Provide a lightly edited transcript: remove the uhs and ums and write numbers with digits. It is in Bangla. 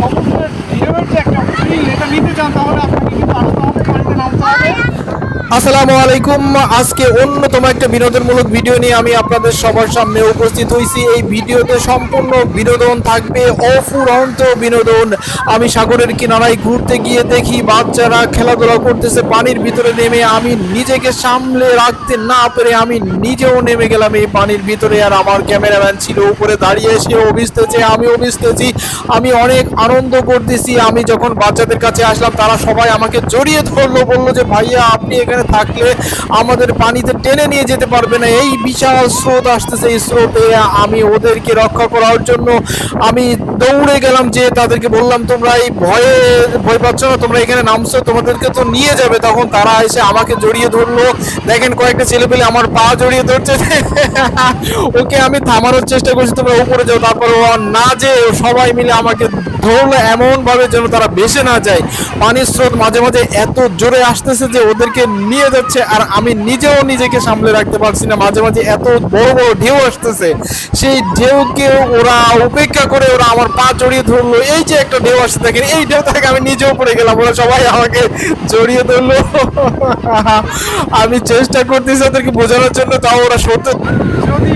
সমুদ্রের ঢেউয়ের যে একটা ফিল, এটা নিতে চান তাহলে আপনাকে কিন্তু আরো আমাদের পানিতে নামতে হবে। আসসালামু আলাইকুম। আজকে অন্যতম একটা বিনোদনমূলক ভিডিও নিয়ে আমি আপনাদের সবার সামনে উপস্থিত হয়েছি। এই ভিডিওতে সম্পূর্ণ বিনোদন থাকবে, অফুরন্ত বিনোদন। আমি সাগরের কিনারায় ঘুরতে গিয়ে দেখি বাচ্চারা খেলাধুলা করতেছে পানির ভিতরে নেমে। আমি নিজেকে সামলে রাখতে না পেরে আমি নিজেও নেমে গেলাম এই পানির ভিতরে। আর আমার ক্যামেরাম্যান ছিল উপরে দাঁড়িয়ে, সেও ভিজতেছে, আমিও ভিজতেছি। আমি অনেক আনন্দ করতেছি। আমি যখন বাচ্চাদের কাছে আসলাম তারা সবাই আমাকে জড়িয়ে ধরলো, বললো যে ভাইয়া আপনি এখানে থাকলে আমাদের পানিতে টেনে নিয়ে যেতে পারবে না, এই বিশাল স্রোত আসতেছে। এই স্রোতে আমি ওদেরকে রক্ষা করার জন্য আমি দৌড়ে গেলাম, যে তাদেরকে বললাম তোমরা এই ভয় পাচ্ছ না, তোমরা এখানে নামছো, তোমাদেরকে তো নিয়ে যাবে। তখন তারা এসে আমাকে জড়িয়ে ধরলো। দেখেন কয়েকটা ছেলে পেলে আমার পা জড়িয়ে ধরছে। ওকে আমি থামানোর চেষ্টা করছি, তোমরা উপরে যাও। তারপর ও না, যে সবাই মিলে আমাকে ধরলো এমন ভাবে যেন তারা ভেসে না যায়। পানির স্রোত মাঝে মাঝে এত জোরে আসতেছে যে ওদেরকে নিয়ে যাচ্ছে, আর আমি নিজেও নিজেকে সামলে রাখতে পারছি না। মাঝে মাঝে এত বড় বড় ঢেউ আসতেছে, সেই ঢেউকে ওরা উপেক্ষা করে ওরা আমার পা জড়িয়ে ধরলো। এই যে একটা ঢেউ আসতে দেখেন, এই ঢেউ থেকে আমি নিজেও পড়ে গেলাম, ওরা সবাই আমাকে জড়িয়ে ধরলো। আমি চেষ্টা করতেছি ওদেরকে বোঝানোর জন্য, তাও ওরা সত্য। যদি